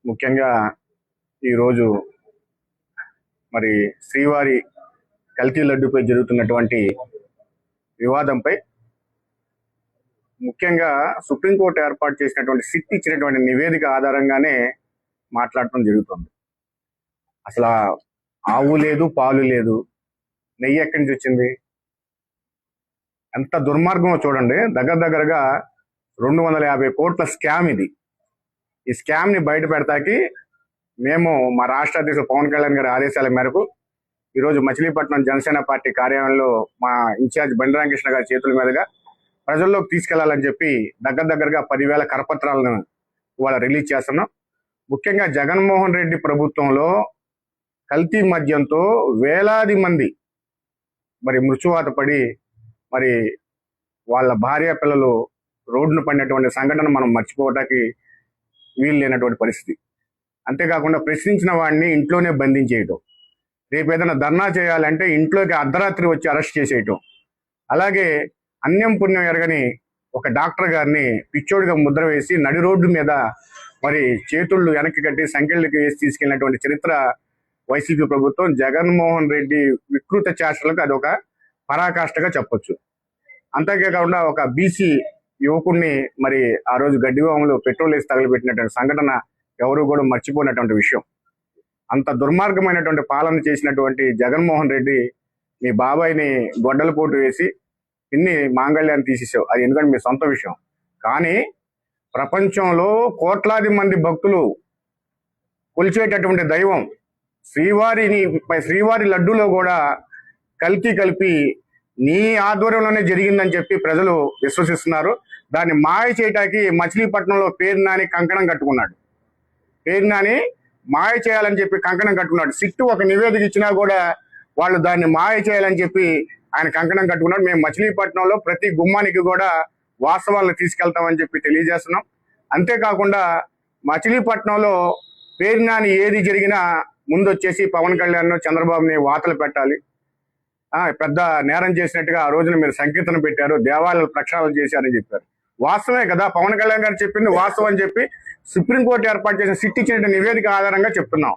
ముఖ్యంగా ఈరోజు మరి శ్రీవారి కల్తీ లడ్డుపై జరుగుతున్నటువంటి వివాదంపై ముఖ్యంగా సుప్రీంకోర్టు ఏర్పాటు చేసినటువంటి సిట్ ఇచ్చినటువంటి నివేదిక ఆధారంగానే మాట్లాడటం జరుగుతుంది. అసలు ఆవు లేదు, పాలు లేదు, నెయ్యి ఎక్కడి నుంచి వచ్చింది? ఎంత దుర్మార్గమో చూడండి. దగ్గరగా 250 కోట్ల స్కామ్ ఇది. ఈ స్కామ్ ని బయట పెడతాకి మేము మా రాష్ట్ర అధ్యక్షుడు పవన్ కళ్యాణ్ గారి ఆదేశాల మేరకు ఈరోజు మచిలీపట్నం జనసేన పార్టీ కార్యాలయంలో మా ఇన్ఛార్జ్ బండి రామకృష్ణ గారి చేతుల మీదుగా ప్రజల్లోకి తీసుకెళ్లాలని చెప్పి దగ్గరగా 10,000 కరపత్రాలను ఇవాళ రిలీజ్ చేస్తున్నాం. ముఖ్యంగా జగన్మోహన్ రెడ్డి ప్రభుత్వంలో కల్తీ మద్యంతో వేలాది మంది మరి మృత్యువాత పడి మరి వాళ్ళ భార్య పిల్లలు రోడ్డును పడినటువంటి సంఘటన మనం మర్చిపోవటానికి వీలు లేనటువంటి పరిస్థితి. అంతేకాకుండా ప్రశ్నించిన వాడిని ఇంట్లోనే బంధించేయటం, రేపు ఏదైనా ధర్నా చేయాలంటే ఇంట్లోకి అర్ధరాత్రి వచ్చి అరెస్ట్ చేసేయటం, అలాగే అన్యం పుణ్యం ఎరగని ఒక డాక్టర్ గారిని పిచ్చోడిగా ముద్ర వేసి నడి రోడ్డు మీద మరి చేతుళ్ళు వెనక్కి కట్టి సంఖ్యలకి వేసి తీసుకెళ్ళినటువంటి చరిత్ర వైసీపీ ప్రభుత్వం. జగన్మోహన్ రెడ్డి వికృత చేష్టలకు అది ఒక పరాకాష్ఠగా చెప్పొచ్చు. అంతేకాకుండా ఒక బీసీ యువకుడిని మరి ఆ రోజు గడ్డివాములు పెట్రోల్ వేసి తగలబెట్టినటువంటి సంఘటన ఎవరు కూడా మర్చిపోయినటువంటి విషయం. అంత దుర్మార్గమైనటువంటి పాలన చేసినటువంటి జగన్మోహన్ రెడ్డి మీ బాబాయిని గొడ్డల పోటు వేసి ఇన్ని మాంగళ్యాన్ని తీసేసావు. అది ఎందుకంటే మీ సొంత విషయం. కానీ ప్రపంచంలో కోట్లాది మంది భక్తులు కొలిచేటటువంటి దైవం శ్రీవారి లడ్డూలో కూడా కల్తీ కలిపి నీ ఆధ్వర్యంలోనే జరిగిందని చెప్పి ప్రజలు విశ్వసిస్తున్నారు. దాన్ని మాయ చేయటానికి మచిలీపట్నంలో పేరు నాని కంకణం కట్టుకున్నాడు. పేరు నాని మాయ చేయాలని చెప్పి కంకణం కట్టుకున్నాడు. సిట్టు ఒక నివేదిక ఇచ్చినా కూడా వాళ్ళు దాన్ని మాయ చేయాలని చెప్పి ఆయన కంకణం కట్టుకున్నాడు. మేము మచిలీపట్నంలో ప్రతి గుమ్మానికి కూడా వాస్తవాలను తీసుకెళ్తామని చెప్పి తెలియజేస్తున్నాం. అంతేకాకుండా మచిలీపట్నంలో పేరు నాని ఏది జరిగినా ముందు వచ్చేసి పవన్ కళ్యాణ్ చంద్రబాబుని వాతలు పెట్టాలి, పెద్ద నేరం చేసినట్టుగా ఆ రోజున మీరు సంకీర్తన పెట్టారు, దేవాలయాలు ప్రక్షాళన చేశారని చెప్పారు. వాస్తవమే కదా, పవన్ కళ్యాణ్ గారు చెప్పింది వాస్తవం అని చెప్పి సుప్రీంకోర్టు ఏర్పాటు చేసిన సిట్ ఇచ్చిన నివేదిక ఆధారంగా చెప్తున్నాం.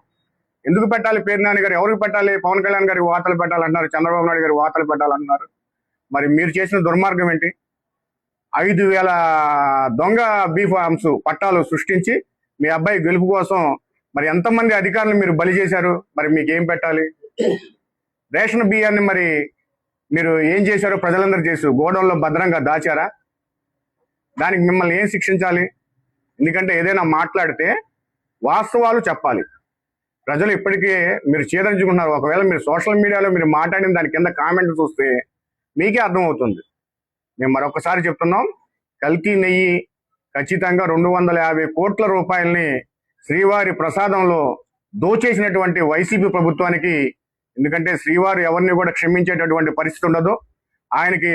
ఎందుకు పెట్టాలి పేరు నాని గారు? ఎవరికి పెట్టాలి? పవన్ కళ్యాణ్ గారికి వాతలు పెట్టాలంటున్నారు, చంద్రబాబు నాయుడు గారి వాతలు పెట్టాలంటున్నారు. మరి మీరు చేసిన దుర్మార్గం ఏంటి? 5,000 దొంగ బీ ఫార్మ్స్ పట్టాలు సృష్టించి మీ అబ్బాయి గెలుపు కోసం మరి ఎంతమంది అధికారులు మీరు బలి చేశారు? మరి మీకేం పెట్టాలి? రేషన్ బియ్యాన్ని మరి మీరు ఏం చేశారో ప్రజలందరూ చేసు గోడౌన్లో భద్రంగా దాచారా? దానికి మిమ్మల్ని ఏం శిక్షించాలి? ఎందుకంటే ఏదైనా మాట్లాడితే వాస్తవాలు చెప్పాలి. ప్రజలు ఇప్పటికే మీరు చేదరించుకుంటున్నారు. ఒకవేళ మీరు సోషల్ మీడియాలో మీరు మాట్లాడిన దాని కింద కామెంట్ చూస్తే మీకే అర్థమవుతుంది. మేము మరొకసారి చెప్తున్నాం, కల్తీ నెయ్యి ఖచ్చితంగా 250 కోట్ల రూపాయలని శ్రీవారి ప్రసాదంలో దోచేసినటువంటి వైసీపీ ప్రభుత్వానికి, ఎందుకంటే శ్రీవారు ఎవరిని కూడా క్షమించేటటువంటి పరిస్థితి ఉండదు. ఆయనకి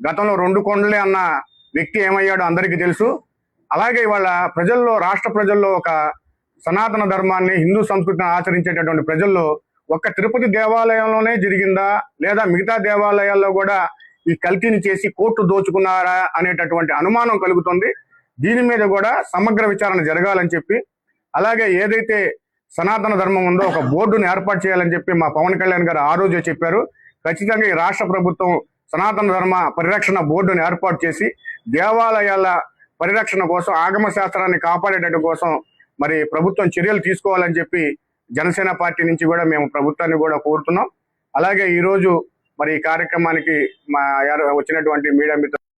గతంలో 2 కొండలే అన్న వ్యక్తి ఏమయ్యాడో అందరికీ తెలుసు. అలాగే ఇవాళ ప్రజల్లో, రాష్ట్ర ప్రజల్లో ఒక సనాతన ధర్మాన్ని, హిందూ సంస్కృతిని ఆచరించేటటువంటి ప్రజల్లో ఒక్క తిరుపతి దేవాలయంలోనే జరిగిందా లేదా మిగతా దేవాలయాల్లో కూడా ఈ కల్తీని చేసి కోర్టు దోచుకున్నారా అనేటటువంటి అనుమానం కలుగుతుంది. దీని మీద కూడా సమగ్ర విచారణ జరగాలని చెప్పి, అలాగే ఏదైతే సనాతన ధర్మం ఉందో ఒక బోర్డును ఏర్పాటు చేయాలని చెప్పి మా పవన్ కళ్యాణ్ గారు ఆ రోజే చెప్పారు. ఖచ్చితంగా ఈ రాష్ట్ర ప్రభుత్వం సనాతన ధర్మ పరిరక్షణ బోర్డును ఏర్పాటు చేసి దేవాలయాల పరిరక్షణ కోసం, ఆగమ శాస్త్రాన్ని కాపాడేటట్టు కోసం మరి ప్రభుత్వం చర్యలు తీసుకోవాలని చెప్పి జనసేన పార్టీ నుంచి కూడా మేము ప్రభుత్వాన్ని కూడా కోరుతున్నాం. అలాగే ఈరోజు మరి ఈ కార్యక్రమానికి వచ్చినటువంటి మీడియా మిత్రులు